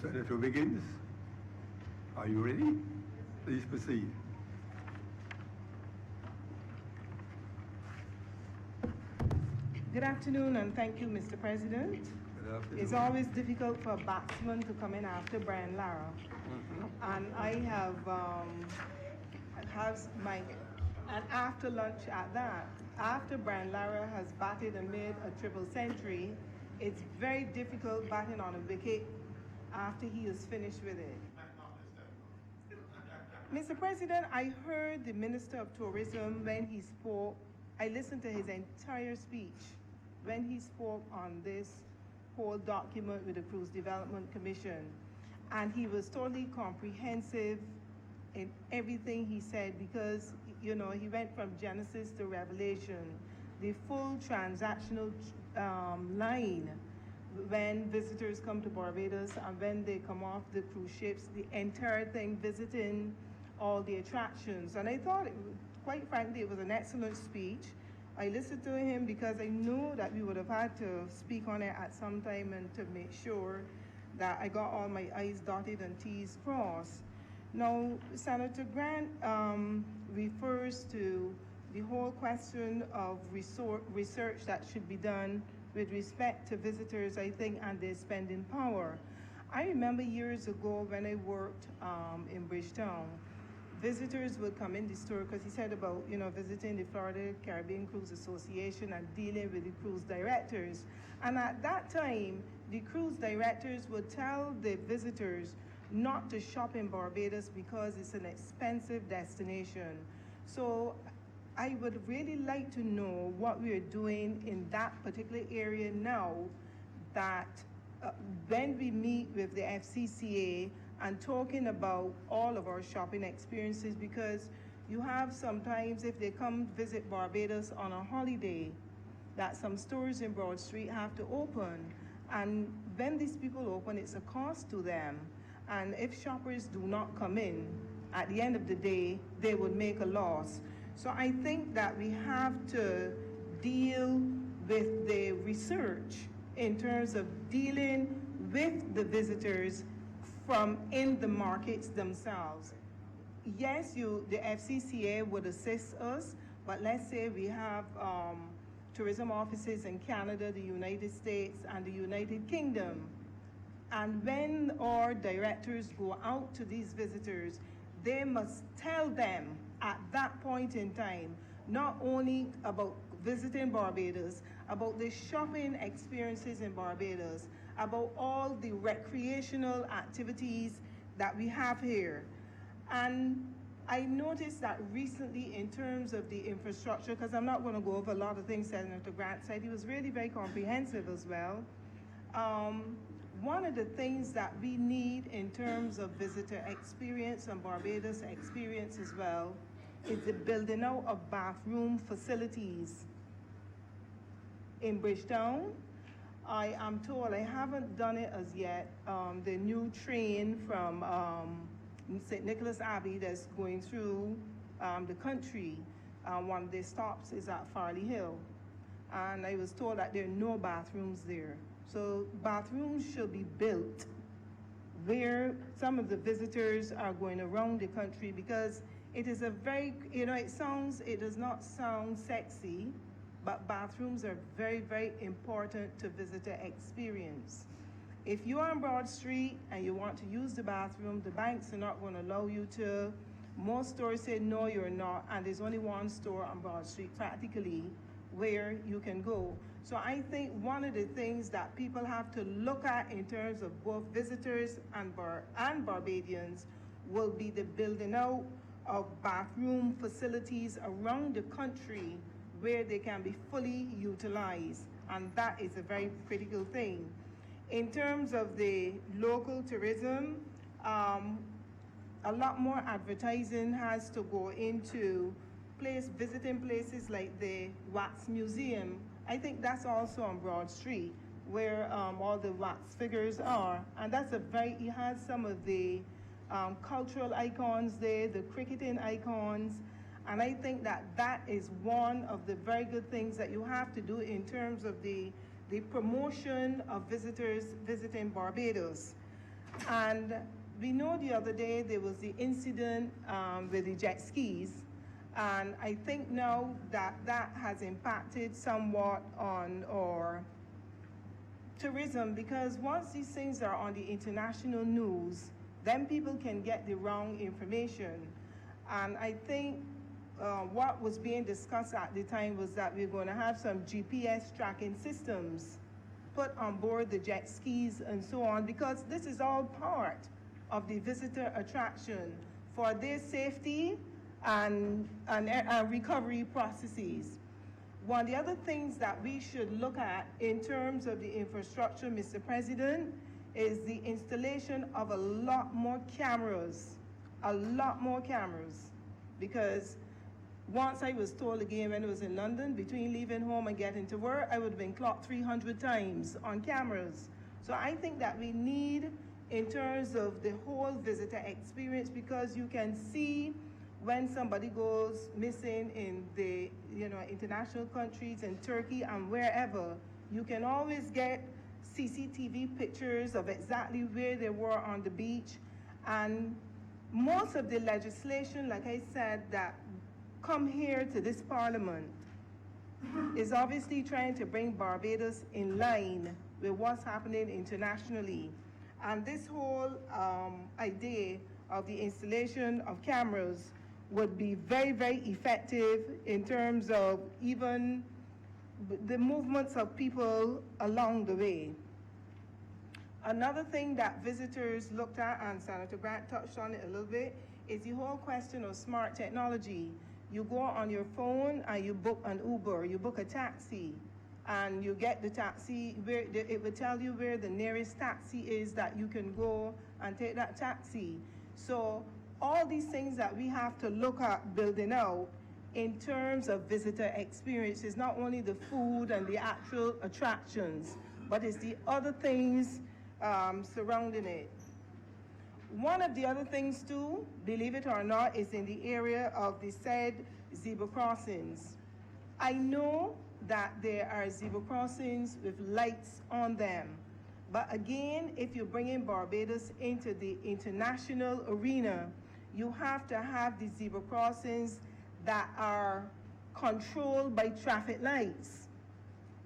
Senator Wiggins, are you ready? Please proceed. Good afternoon, and thank you, Mr. President. Good afternoon. It's always difficult for a batsman to come in after Brian Lara. And I have and after lunch at that, after Brian Lara has batted and made a triple century, it's very difficult batting on a wicket after he is finished with it. Mr. President, I heard the Minister of Tourism when he spoke. I listened to his entire speech when he spoke on this whole document with the Cruise Development Commission. And he was totally comprehensive in everything he said because, you know, he went from Genesis to Revelation, the full transactional line when visitors come to Barbados and when they come off the cruise ships, the entire thing, visiting all the attractions. And I thought, quite frankly, it was an excellent speech. I listened to him because I knew that we would have had to speak on it at some time and to make sure that I got all my I's dotted and T's crossed. Now, Senator Grant refers to the whole question of research that should be done with respect to visitors, I think, and their spending power. I remember years ago when I worked in Bridgetown, visitors would come in the store because he said about, you know, visiting the Florida Caribbean Cruise Association and dealing with the cruise directors. And at that time, the cruise directors would tell the visitors not to shop in Barbados because it's an expensive destination. So I would really like to know what we are doing in that particular area now that when we meet with the FCCA and talking about all of our shopping experiences, because you have sometimes, if they come visit Barbados on a holiday, that some stores in Broad Street have to open. And when these people open, it's a cost to them. And if shoppers do not come in, at the end of the day, they would make a loss. So I think that we have to deal with the research in terms of dealing with the visitors from in the markets themselves. Yes, the FCCA would assist us, but let's say we have tourism offices in Canada, the United States, and the United Kingdom. And when our directors go out to these visitors, they must tell them at that point in time, not only about visiting Barbados, about the shopping experiences in Barbados, about all the recreational activities that we have here. And I noticed that recently in terms of the infrastructure, because I'm not going to go over a lot of things Senator Grant said, he was really very comprehensive as well. One of the things that we need in terms of visitor experience and Barbados experience as well is the building out of bathroom facilities. In Bridgetown, I am told, I haven't done it as yet, the new train from St. Nicholas Abbey that's going through the country, one of the stops is at Farley Hill. And I was told that there are no bathrooms there. So bathrooms should be built where some of the visitors are going around the country, because it is a very, you know, it does not sound sexy, but bathrooms are very, very important to visitor experience. If you are on Broad Street and you want to use the bathroom, the banks are not going to allow you to. Most stores say, no, you're not, and there's only one store on Broad Street practically where you can go. So I think one of the things that people have to look at in terms of both visitors and Barbadians will be the building out of bathroom facilities around the country where they can be fully utilized. And that is a very critical thing. In terms of the local tourism, a lot more advertising has to go into visiting places like the Wax Museum. I think that's also on Broad Street where all the wax figures are. And that's it has some of the cultural icons there, the cricketing icons. And I think that that is one of the very good things that you have to do in terms of the promotion of visitors visiting Barbados. And we know the other day there was the incident with the jet skis, and I think now that that has impacted somewhat on our tourism, because once these things are on the international news, then people can get the wrong information. And I think what was being discussed at the time was that we're going to have some GPS tracking systems put on board the jet skis and so on, because this is all part of the visitor attraction for their safety and recovery processes. One of the other things that we should look at in terms of the infrastructure, Mr. President, is the installation of a lot more cameras, because once I was told again when I was in London, between leaving home and getting to work, I would have been clocked 300 times on cameras. So I think that we need, in terms of the whole visitor experience, because you can see when somebody goes missing in the international countries, in Turkey and wherever, you can always get CCTV pictures of exactly where they were on the beach. And most of the legislation, like I said, that come here to this parliament is obviously trying to bring Barbados in line with what's happening internationally. And this whole idea of the installation of cameras would be very, very effective in terms of even the movements of people along the way. Another thing that visitors looked at, and Senator Grant touched on it a little bit, is the whole question of smart technology. You go on your phone and you book an Uber, you book a taxi, and you get the taxi, it will tell you where the nearest taxi is that you can go and take that taxi. So all these things that we have to look at building out in terms of visitor experience is not only the food and the actual attractions, but it's the other things surrounding it. One of the other things too, believe it or not, is in the area of the said zebra crossings. I know that there are zebra crossings with lights on them, but again, if you're bringing Barbados into the international arena, you have to have the zebra crossings that are controlled by traffic lights.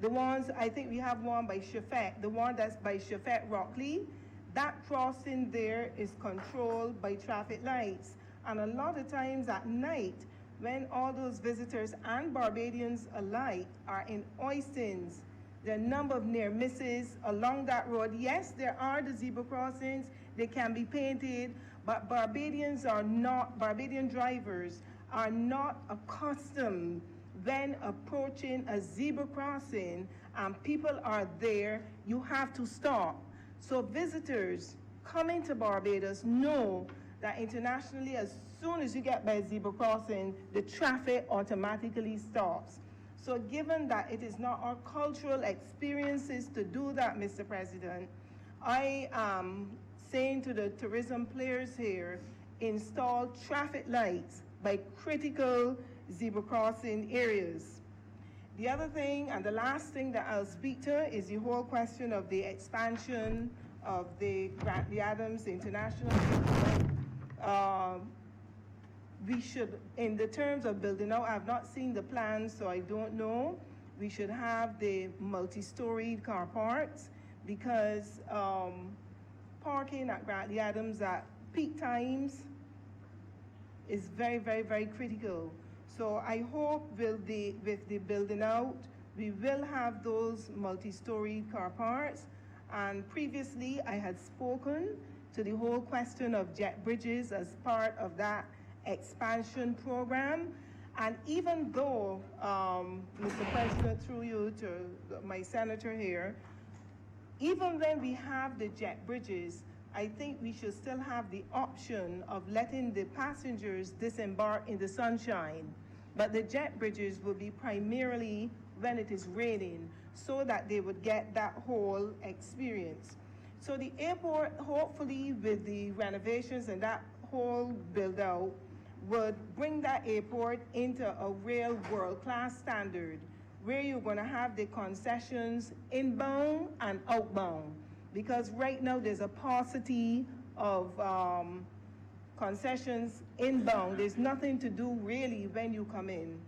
The ones, I think we have one by Shafet, the one that's by Shafet Rockley, that crossing there is controlled by traffic lights. And a lot of times at night, when all those visitors and Barbadians alike are in Oistins, the number of near misses along that road. Yes, there are the zebra crossings, they can be painted, but Barbadian drivers are not accustomed when approaching a zebra crossing and people are there, you have to stop. So visitors coming to Barbados know that internationally, as soon as you get by a zebra crossing, the traffic automatically stops. So given that it is not our cultural experiences to do that, Mr. President, I am saying to the tourism players here, install traffic lights by critical zebra crossing areas. The other thing, and the last thing that I'll speak to, is the whole question of the expansion of the Grantley Adams International Airport. We should, in the terms of building out, I've not seen the plans, so I don't know. We should have the multi-storied car parks, because parking at Grantley Adams at peak times is very, very, very critical. So I hope with the building out, we will have those multi-storied car parks. And previously, I had spoken to the whole question of jet bridges as part of that expansion program. And even though, Mr. President, through you to my senator here, even when we have the jet bridges, I think we should still have the option of letting the passengers disembark in the sunshine. But the jet bridges will be primarily when it is raining, so that they would get that whole experience. So the airport, hopefully with the renovations and that whole build out, would bring that airport into a real world-class standard, where you're going to have the concessions inbound and outbound. because right now there's a paucity of concessions inbound. There's nothing to do really when you come in.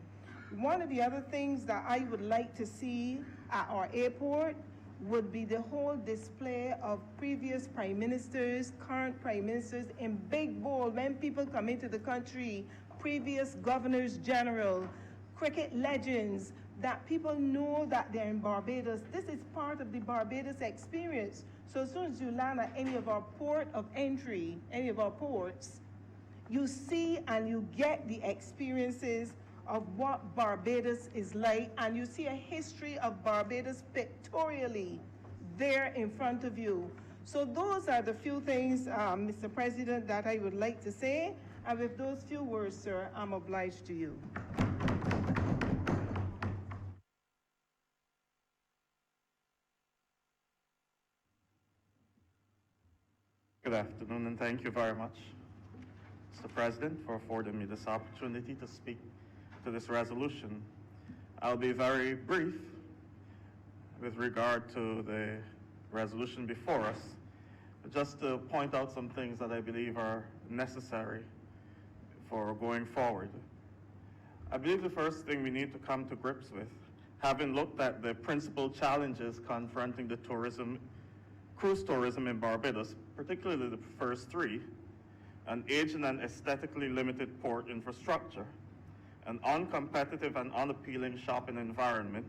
One of the other things that I would like to see at our airport would be the whole display of previous prime ministers, current prime ministers in big bold when people come into the country, previous governors general, cricket legends, that people know that they're in Barbados. This is part of the Barbados experience. So as soon as you land at any of our port of entry, any of our ports, you see and you get the experiences of what Barbados is like, and you see a history of Barbados pictorially there in front of you. So those are the few things, Mr. President, that I would like to say. And with those few words, sir, I'm obliged to you. Good afternoon, and thank you very much, Mr. President, for affording me this opportunity to speak to this resolution. I'll be very brief with regard to the resolution before us, just to point out some things that I believe are necessary for going forward. I believe the first thing we need to come to grips with, having looked at the principal challenges confronting the cruise tourism in Barbados, particularly the first three: an aging and aesthetically limited port infrastructure, an uncompetitive and unappealing shopping environment,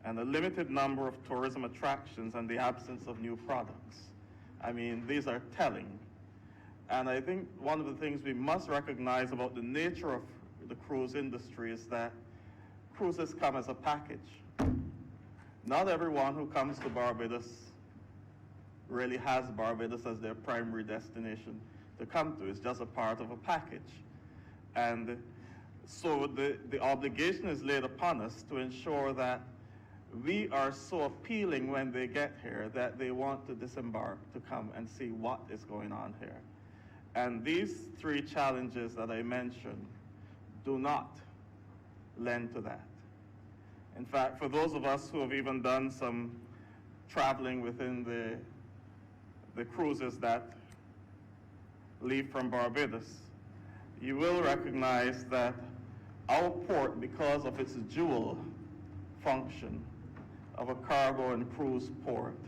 and a limited number of tourism attractions and the absence of new products. I mean, these are telling. And I think one of the things we must recognize about the nature of the cruise industry is that cruises come as a package. Not everyone who comes to Barbados really has Barbados as their primary destination to come to. It's just a part of a package. And so the obligation is laid upon us to ensure that we are so appealing when they get here that they want to disembark, to come and see what is going on here. And these three challenges that I mentioned do not lend to that. In fact, for those of us who have even done some traveling within the cruises that leave from Barbados, you will recognize that our port, because of its dual function of a cargo and cruise port,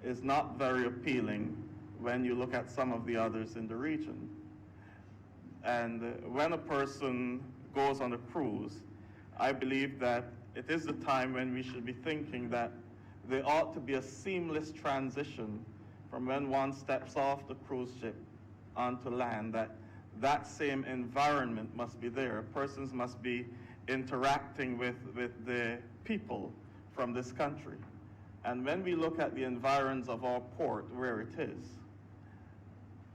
is not very appealing when you look at some of the others in the region. And when a person goes on a cruise, I believe that it is the time when we should be thinking that there ought to be a seamless transition from when one steps off the cruise ship onto land, that same environment must be there. Persons must be interacting with the people from this country. And when we look at the environs of our port, where it is,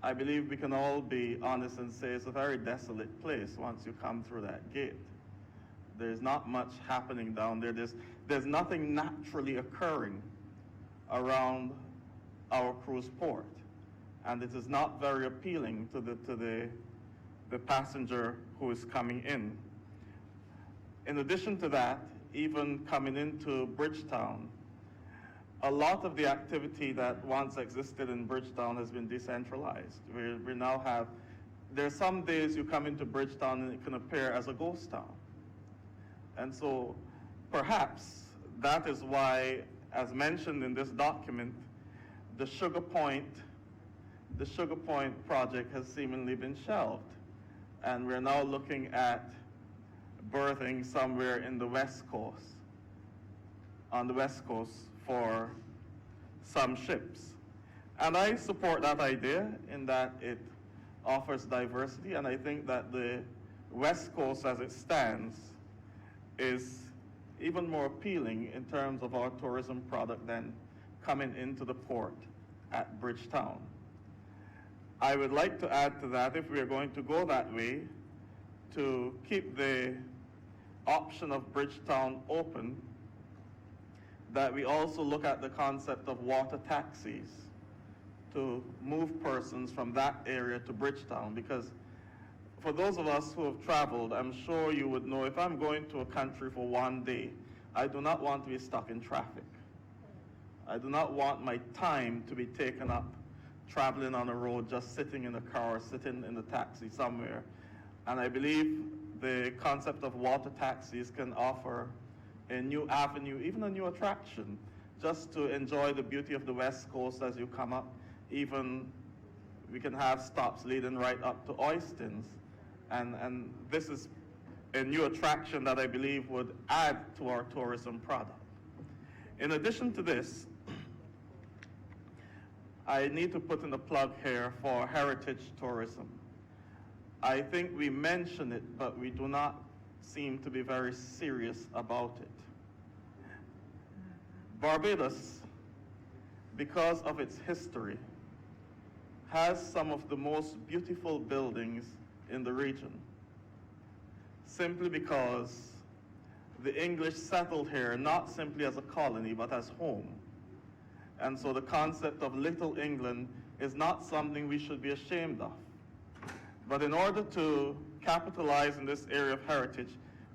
I believe we can all be honest and say it's a very desolate place once you come through that gate. There's not much happening down there. There's nothing naturally occurring around our cruise port. And it is not very appealing to the passenger who is coming in. In addition to that, even coming into Bridgetown, a lot of the activity that once existed in Bridgetown has been decentralized. We now have, there's some days you come into Bridgetown and it can appear as a ghost town. And so perhaps that is why, as mentioned in this document, the Sugar Point project has seemingly been shelved. And we're now looking at berthing somewhere in the West Coast, on the West Coast for some ships. And I support that idea in that it offers diversity, and I think that the West Coast as it stands is even more appealing in terms of our tourism product than coming into the port at Bridgetown. I would like to add to that, if we are going to go that way, to keep the option of Bridgetown open, that we also look at the concept of water taxis to move persons from that area to Bridgetown. Because for those of us who have traveled, I'm sure you would know, if I'm going to a country for one day, I do not want to be stuck in traffic. I do not want my time to be taken up traveling on a road, just sitting in a car, sitting in a taxi somewhere. And I believe the concept of water taxis can offer a new avenue, even a new attraction, just to enjoy the beauty of the West Coast as you come up. Even we can have stops leading right up to Oistins. And this is a new attraction that I believe would add to our tourism product. In addition to this, I need to put in a plug here for heritage tourism. I think we mention it, but we do not seem to be very serious about it. Barbados, because of its history, has some of the most beautiful buildings in the region, simply because the English settled here not simply as a colony, but as home. And so the concept of Little England is not something we should be ashamed of. But in order to capitalize in this area of heritage,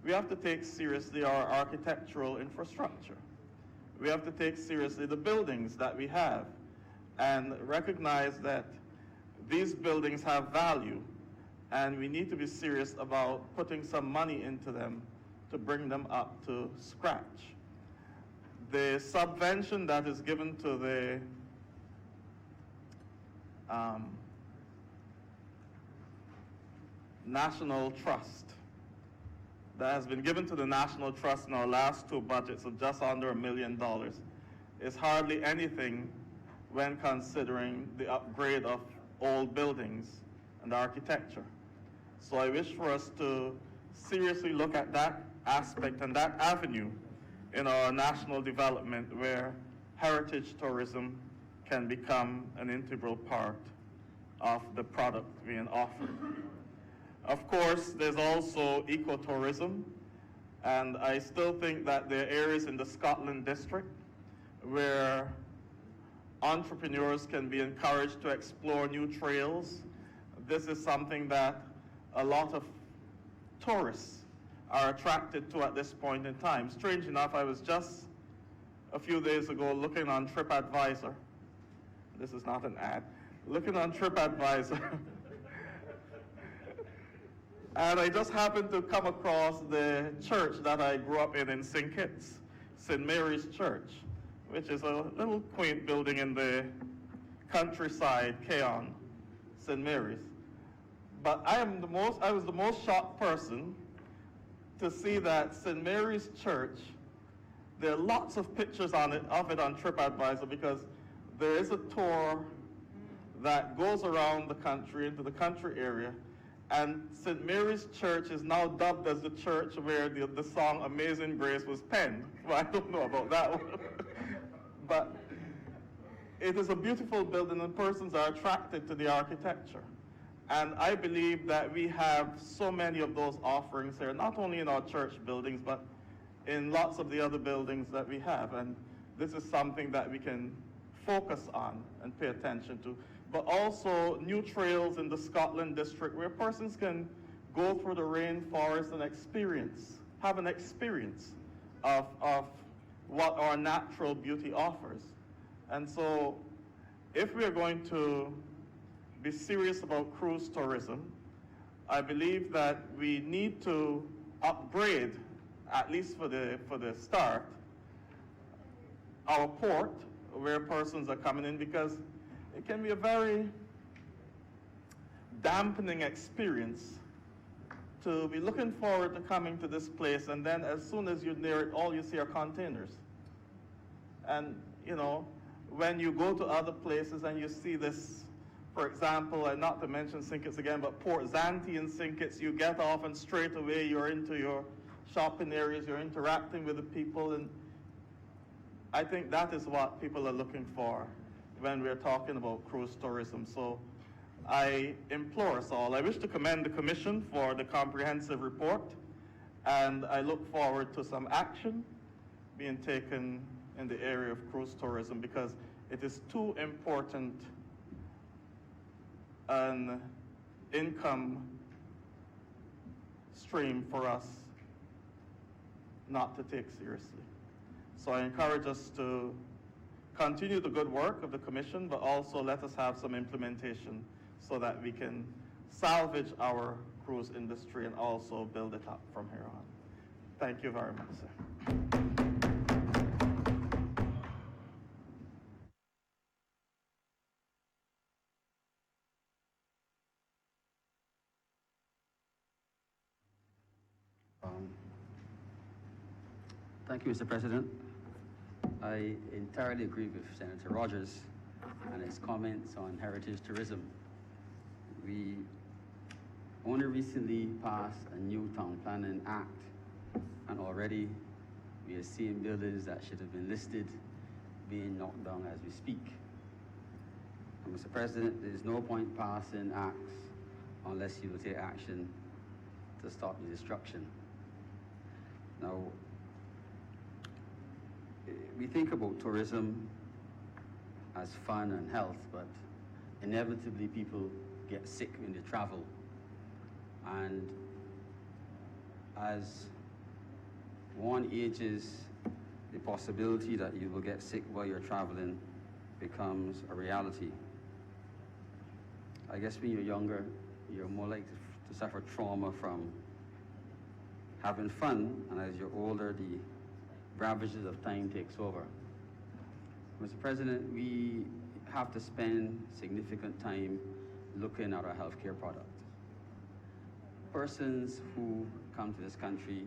we have to take seriously our architectural infrastructure. We have to take seriously the buildings that we have and recognize that these buildings have value, and we need to be serious about putting some money into them to bring them up to scratch. The subvention that is given to the National Trust, that has been given to the National Trust in our last two budgets of just under $1 million, is hardly anything when considering the upgrade of old buildings and architecture. So I wish for us to seriously look at that aspect and that avenue in our national development, where heritage tourism can become an integral part of the product being offered. Of course, there's also ecotourism, and I still think that there are areas in the Scotland district where entrepreneurs can be encouraged to explore new trails. This is something that a lot of tourists are attracted to at this point in time. Strange enough, I was just a few days ago looking on TripAdvisor. This is not an ad. Looking on TripAdvisor. And I just happened to come across the church that I grew up in St. Kitts, St. Mary's Church, which is a little quaint building in the countryside, Keon, St. Mary's. But I was the most shocked person to see that St. Mary's Church, there are lots of pictures of it on TripAdvisor, because there is a tour that goes around the country, into the country area, and St. Mary's Church is now dubbed as the church where the song Amazing Grace was penned. Well, I don't know about that one. But it is a beautiful building, and persons are attracted to the architecture. And I believe that we have so many of those offerings here, not only in our church buildings, but in lots of the other buildings that we have. And this is something that we can focus on and pay attention to. But also new trails in the Scotland district where persons can go through the rainforest and have an experience of what our natural beauty offers. And so if we are going to be serious about cruise tourism, I believe that we need to upgrade, at least for the start, our port where persons are coming in, because it can be a very dampening experience to be looking forward to coming to this place, and then as soon as you're near it, all you see are containers. And, when you go to other places and you see this, for example, and not to mention St. Kitts again, but Port Zante in St. Kitts, you get off and straight away you're into your shopping areas, you're interacting with the people, and I think that is what people are looking for when we're talking about cruise tourism. So I implore us all. I wish to commend the Commission for the comprehensive report, and I look forward to some action being taken in the area of cruise tourism, because it is too important an income stream for us not to take seriously. So I encourage us to continue the good work of the commission, but also let us have some implementation so that we can salvage our cruise industry and also build it up from here on. Thank you very much, sir. Um, Thank you, Mr. President. I entirely agree with Senator Rogers and his comments on heritage tourism. We only recently passed a new town planning act, and already we are seeing buildings that should have been listed being knocked down as we speak. And Mr. President, there is no point passing acts unless you will take action to stop the destruction. Now, we think about tourism as fun and health, but inevitably people get sick when they travel. And as one ages, the possibility that you will get sick while you're traveling becomes a reality. I guess when you're younger, you're more likely to suffer trauma from having fun, and as you're older, the ravages of time takes over. Mr. President, we have to spend significant time looking at our healthcare product. Persons who come to this country,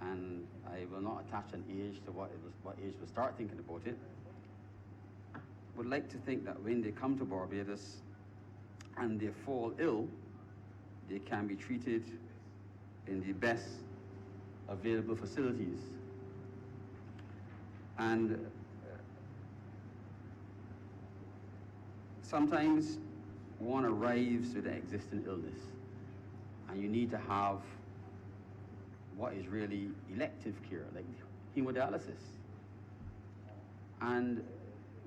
and I will not attach an age to what age we start thinking about it, would like to think that when they come to Barbados and they fall ill, they can be treated in the best available facilities. And sometimes one arrives with an existing illness, and you need to have what is really elective care, like hemodialysis. And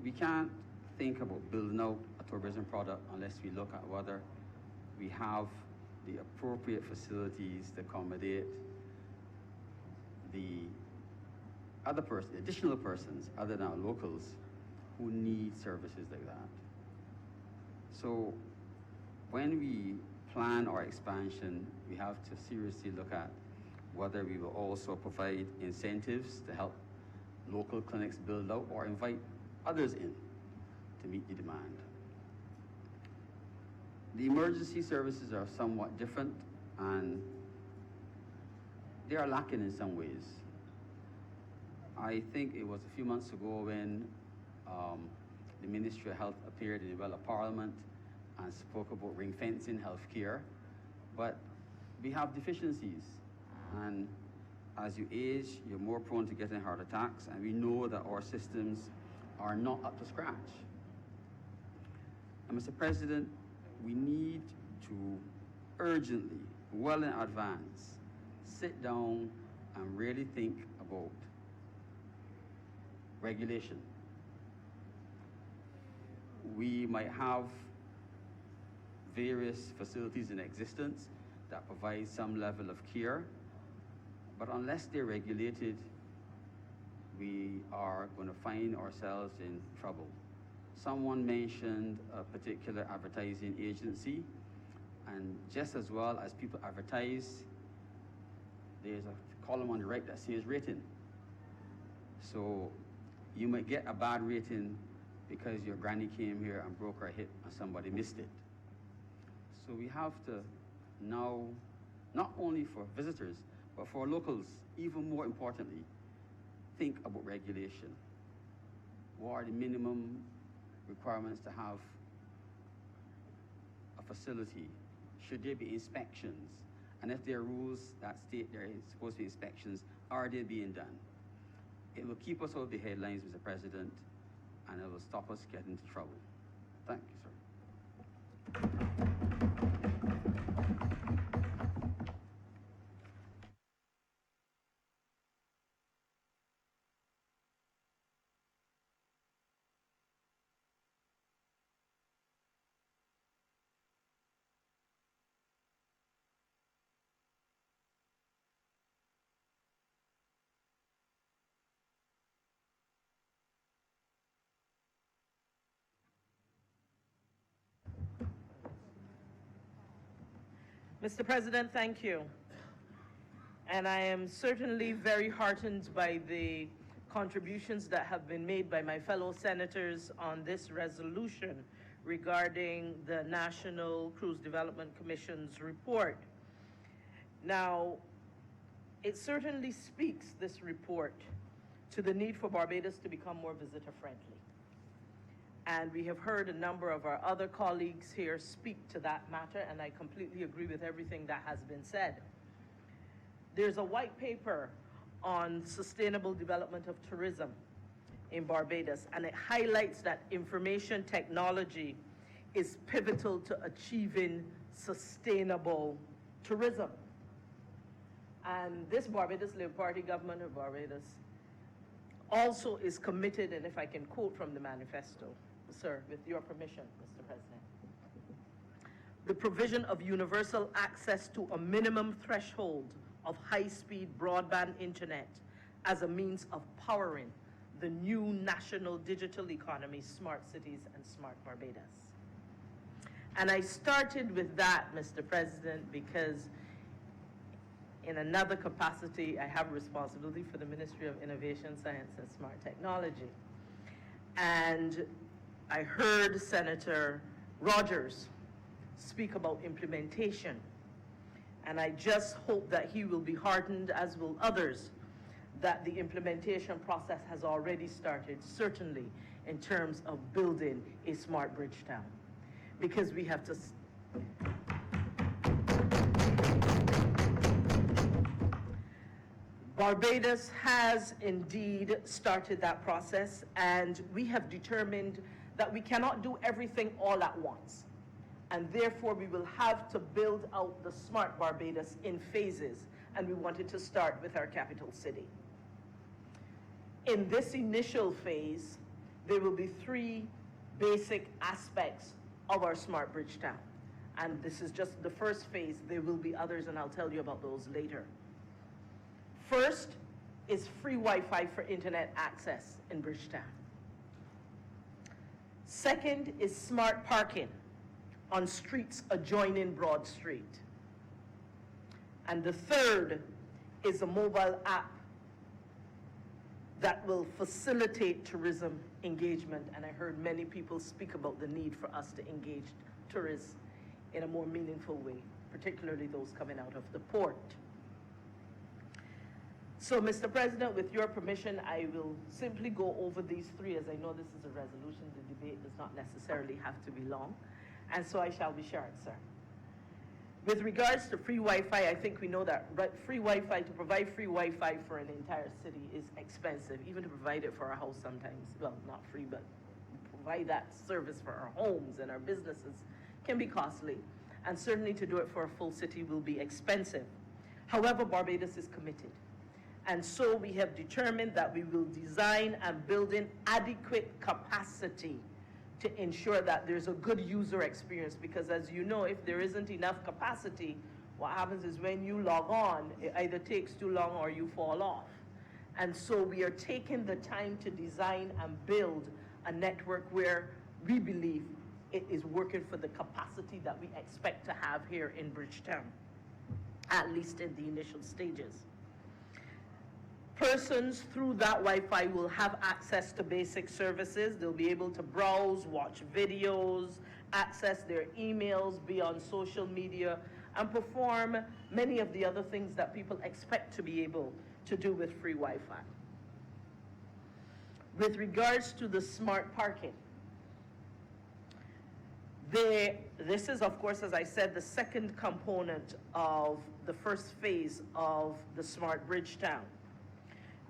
we can't think about building out a tourism product unless we look at whether we have the appropriate facilities to accommodate the additional persons other than our locals who need services like that. So when we plan our expansion, we have to seriously look at whether we will also provide incentives to help local clinics build out or invite others in to meet the demand. The emergency services are somewhat different, and they are lacking in some ways. I think it was a few months ago when the Ministry of Health appeared in the Well of Parliament and spoke about ring fencing healthcare, but we have deficiencies, and as you age, you're more prone to getting heart attacks, and we know that our systems are not up to scratch. And Mr. President, we need to urgently, well in advance, sit down and really think about regulation. We might have various facilities in existence that provide some level of care, but unless they're regulated, we are going to find ourselves in trouble. Someone mentioned a particular advertising agency, and just as well as people advertise, there's a column on the right that says rating. So you might get a bad rating because your granny came here and broke her hip and somebody missed it. So we have to now, not only for visitors, but for locals, even more importantly, think about regulation. What are the minimum requirements to have a facility? Should there be inspections? And if there are rules that state there is supposed to be inspections, are they being done? It will keep us out of the headlines, Mr. President, and it will stop us getting into trouble. Thank you, sir. Mr. President, thank you. And I am certainly very heartened by the contributions that have been made by my fellow senators on this resolution regarding the National Cruise Development Commission's report. Now, it certainly speaks, this report, to the need for Barbados to become more visitor-friendly. And we have heard a number of our other colleagues here speak to that matter, and I completely agree with everything that has been said. There's a white paper on sustainable development of tourism in Barbados, and it highlights that information technology is pivotal to achieving sustainable tourism. And this Barbados Labour Party government of Barbados also is committed, and if I can quote from the manifesto, sir, with your permission, Mr. President, the provision of universal access to a minimum threshold of high-speed broadband internet as a means of powering the new national digital economy, smart cities and smart Barbados. And I started with that, Mr. President, because in another capacity, I have responsibility for the Ministry of Innovation, Science and Smart Technology. And I heard Senator Rogers speak about implementation. And I just hope that he will be heartened, as will others, that the implementation process has already started, certainly in terms of building a smart bridge town. Because we have to Barbados has indeed started that process, and we have determined that we cannot do everything all at once. And therefore, we will have to build out the Smart Barbados in phases, and we wanted to start with our capital city. In this initial phase, there will be 3 basic aspects of our Smart Bridge Town. And this is just the first phase. There will be others, and I'll tell you about those later. First is free Wi-Fi for internet access in Bridgetown. Second is smart parking on streets adjoining Broad Street. And the third is a mobile app that will facilitate tourism engagement. And I heard many people speak about the need for us to engage tourists in a more meaningful way, particularly those coming out of the port. So, Mr. President, with your permission, I will simply go over these 3, as I know this is a resolution. The debate does not necessarily have to be long, and so I shall be short, sir. With regards to free Wi-Fi, I think we know that free Wi-Fi, to provide free Wi-Fi for an entire city is expensive, even to provide it for our house sometimes. Well, not free, but provide that service for our homes and our businesses can be costly, and certainly to do it for a full city will be expensive. However, Barbados is committed. And so we have determined that we will design and build in adequate capacity to ensure that there's a good user experience, because as you know, if there isn't enough capacity, what happens is when you log on, it either takes too long or you fall off. And so we are taking the time to design and build a network where we believe it is working for the capacity that we expect to have here in Bridgetown, at least in the initial stages. Persons through that Wi-Fi will have access to basic services. They'll be able to browse, watch videos, access their emails, be on social media, and perform many of the other things that people expect to be able to do with free Wi-Fi. With regards to the smart parking, this is, of course, as I said, the second component of the first phase of the Smart Bridge Town.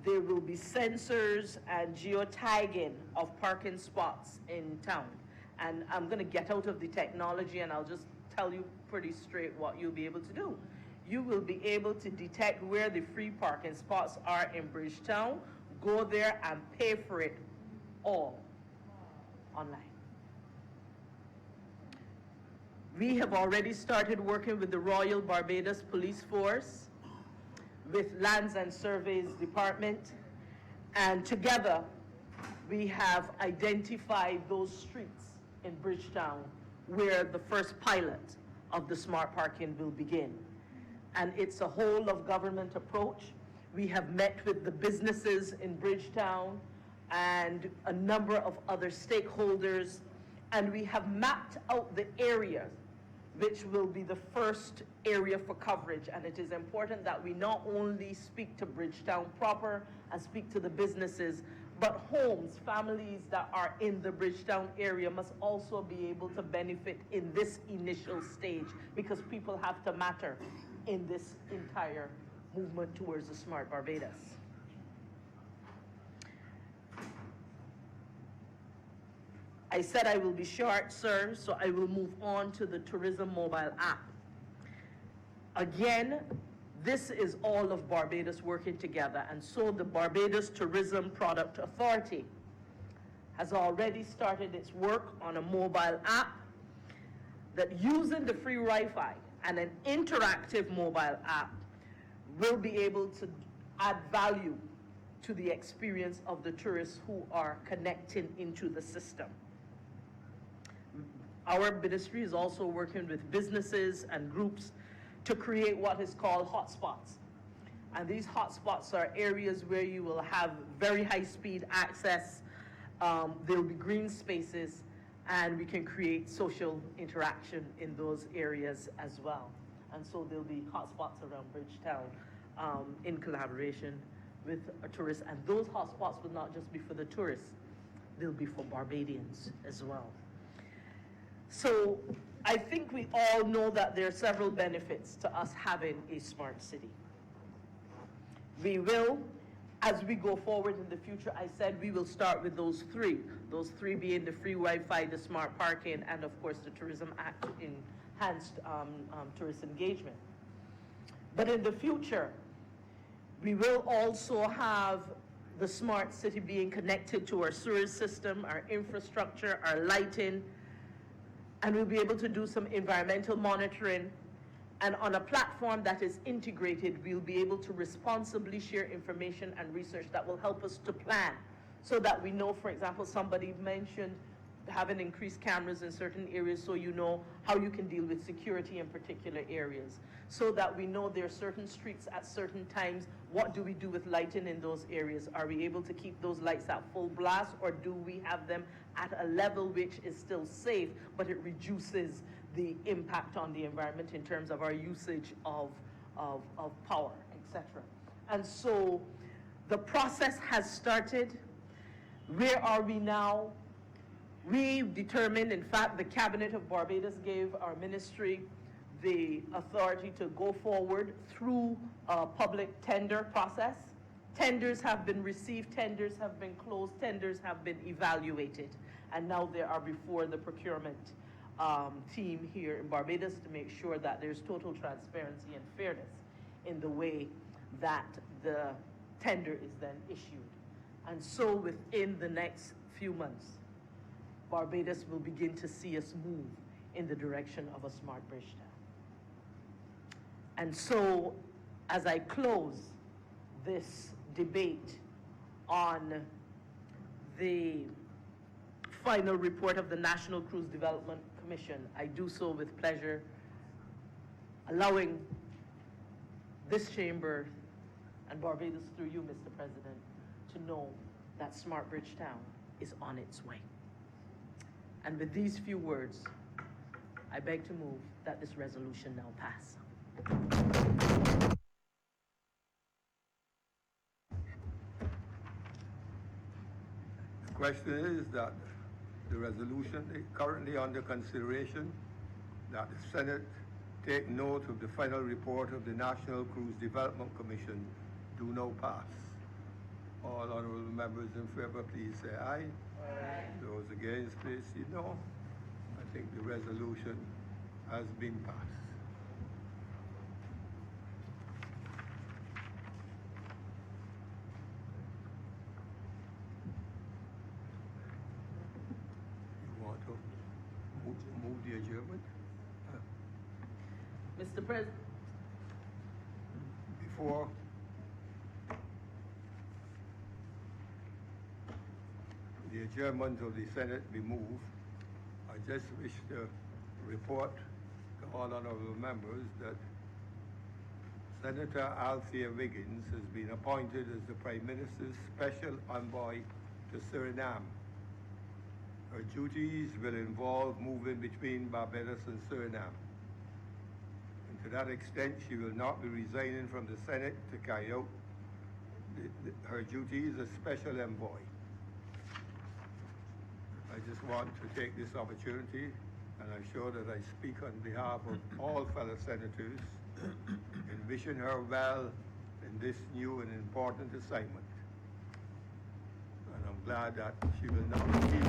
There will be sensors and geotagging of parking spots in town. And I'm going to get out of the technology, and I'll just tell you pretty straight what you'll be able to do. You will be able to detect where the free parking spots are in Bridgetown, go there and pay for it all online. We have already started working with the Royal Barbados Police Force, with Lands and Surveys Department, and together we have identified those streets in Bridgetown where the first pilot of the smart parking will begin. And it's a whole of government approach. We have met with the businesses in Bridgetown and a number of other stakeholders, and we have mapped out the areas which will be the first area for coverage. And it is important that we not only speak to Bridgetown proper and speak to the businesses, but homes, families that are in the Bridgetown area must also be able to benefit in this initial stage, because people have to matter in this entire movement towards a smart Barbados. I said I will be short, sir, so I will move on to the tourism mobile app. Again, this is all of Barbados working together, and so the Barbados Tourism Product Authority has already started its work on a mobile app that, using the free Wi-Fi and an interactive mobile app, will be able to add value to the experience of the tourists who are connecting into the system. Our ministry is also working with businesses and groups to create what is called hotspots. And these hotspots are areas where you will have very high-speed access. There'll be green spaces, and we can create social interaction in those areas as well. And so there'll be hotspots around Bridgetown in collaboration with tourists. And those hotspots will not just be for the tourists, they'll be for Barbadians as well. So I think we all know that there are several benefits to us having a smart city. We will, as we go forward in the future, I said we will start with those three being the free Wi-Fi, the smart parking, and of course the Tourism Act enhanced tourist engagement. But in the future, we will also have the smart city being connected to our sewer system, our infrastructure, our lighting, and we'll be able to do some environmental monitoring. And on a platform that is integrated, we'll be able to responsibly share information and research that will help us to plan, so that we know, for example, somebody mentioned having increased cameras in certain areas, so you know how you can deal with security in particular areas, so that we know there are certain streets at certain times. What do we do with lighting in those areas? Are we able to keep those lights at full blast, or do we have them at a level which is still safe, but it reduces the impact on the environment in terms of our usage of power, etc. And so the process has started. Where are we now? We determined, in fact, the Cabinet of Barbados gave our ministry the authority to go forward through a public tender process. Tenders have been received, tenders have been closed, tenders have been evaluated, and now they are before the procurement team here in Barbados to make sure that there's total transparency and fairness in the way that the tender is then issued. And so within the next few months, Barbados will begin to see us move in the direction of a smart Bridgetown. And so, as I close this debate on the final report of the National Cruise Development Commission, I do so with pleasure, allowing this chamber and Barbados through you, Mr. President, to know that Smart Bridgetown is on its way. And with these few words, I beg to move that this resolution now pass. The question is that the resolution is currently under consideration, that the Senate take note of the final report of the National Cruise Development Commission do now pass. All honorable members in favor, please say aye. Aye. Those against, please say no. I think the resolution has been passed. You want to move the adjournment? Mr. President. Before the adjournment of the Senate be moved, I just wish to report to all honorable members that Senator Althea Wiggins has been appointed as the Prime Minister's Special Envoy to Suriname. Her duties will involve moving between Barbados and Suriname. And to that extent, she will not be resigning from the Senate to carry out her duties as Special Envoy. I just want to take this opportunity, and I'm sure that I speak on behalf of all fellow senators, in wishing her well in this new and important assignment. And I'm glad that she will now receive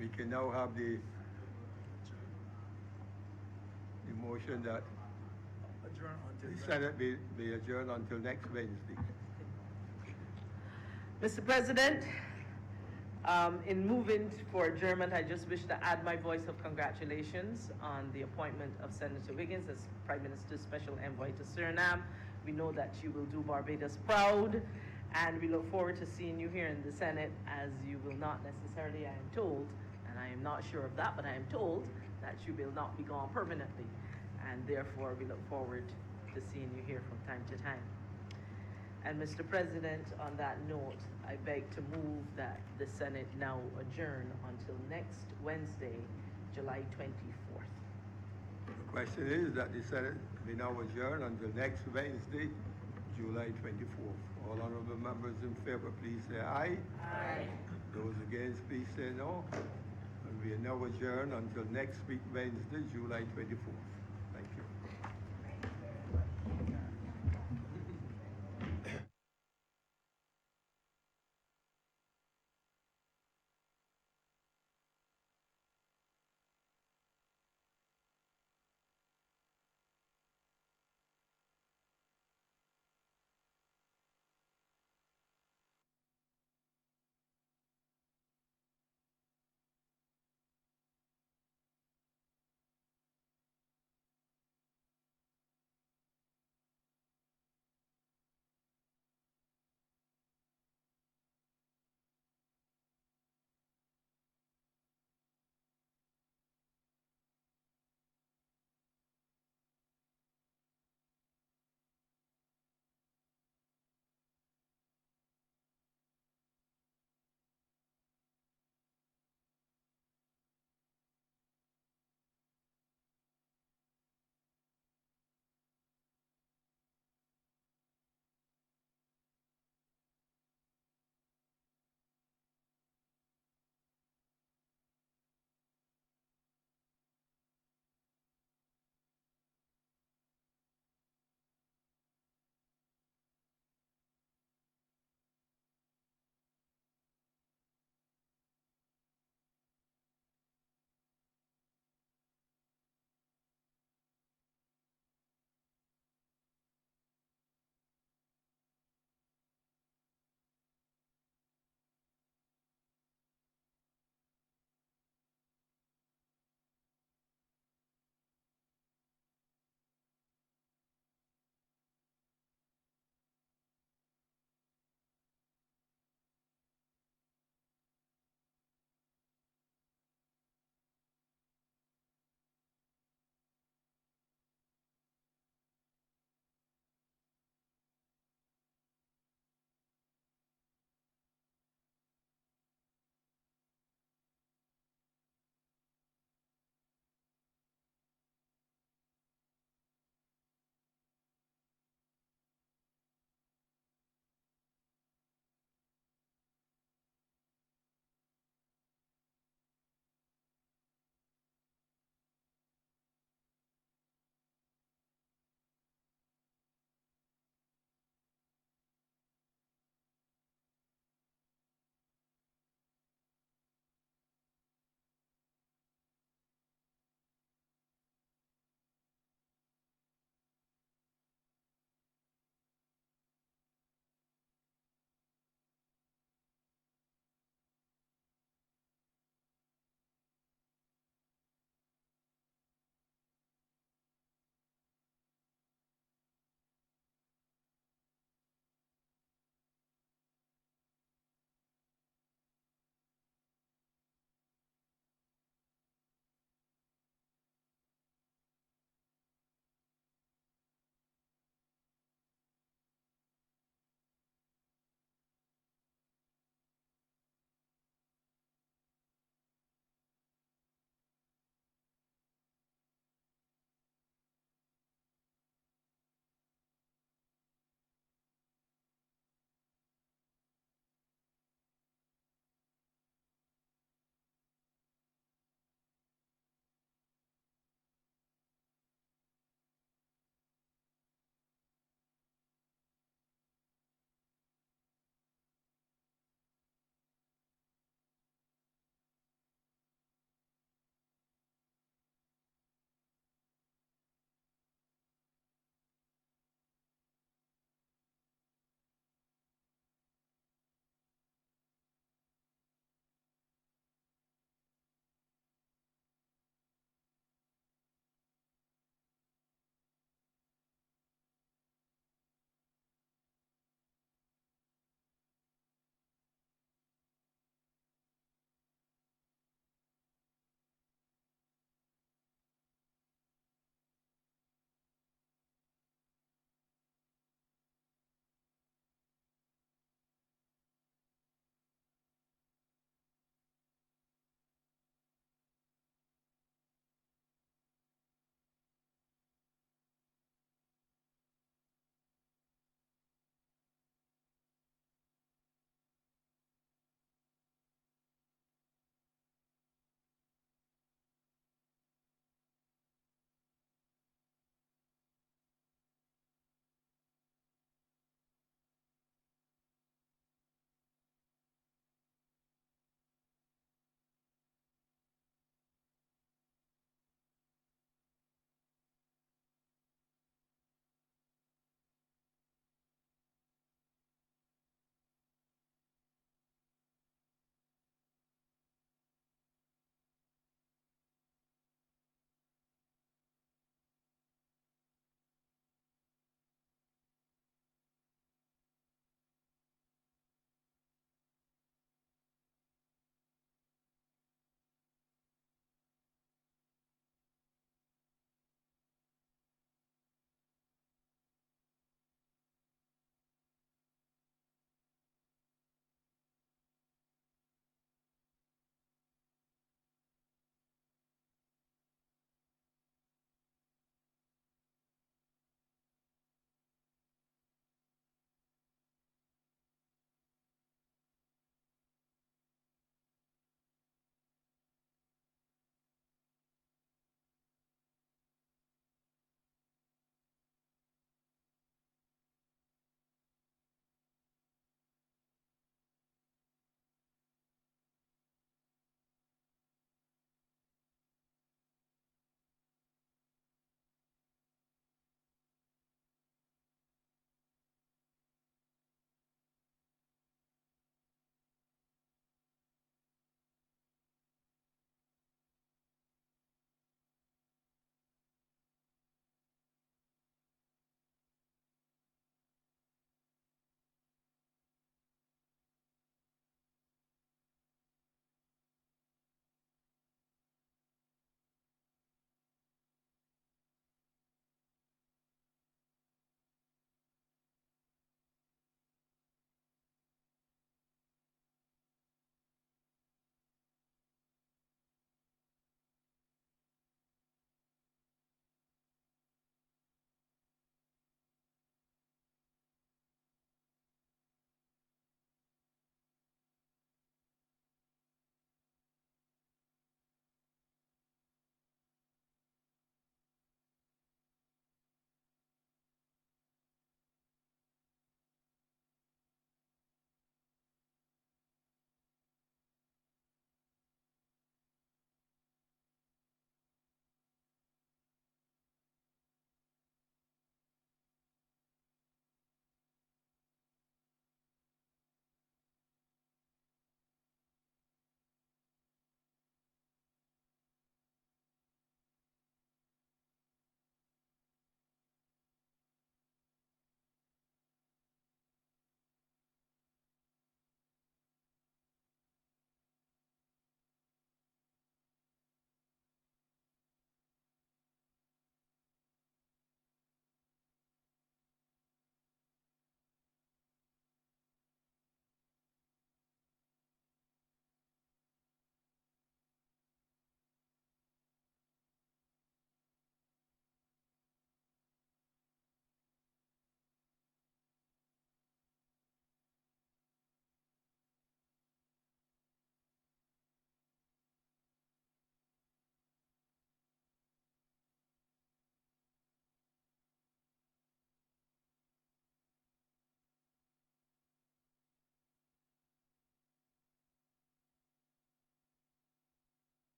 We can now have the motion that the Senate be adjourned until next Wednesday. Mr. President, in moving for adjournment, I just wish to add my voice of congratulations on the appointment of Senator Wiggins as Prime Minister's Special Envoy to Suriname. We know that you will do Barbados proud, and we look forward to seeing you here in the Senate, as you will not necessarily, I am told, and I am not sure of that, but I am told that you will not be gone permanently, and therefore we look forward to seeing you here from time to time. And Mr. President, on that note, I beg to move that the Senate now adjourn until next Wednesday, July 24th. The question is that the Senate be now adjourned until next Wednesday, July 24th. All honorable members in favor, please say aye. Aye. Those against, please say no. And we are now adjourned until next week, Wednesday, July 24th.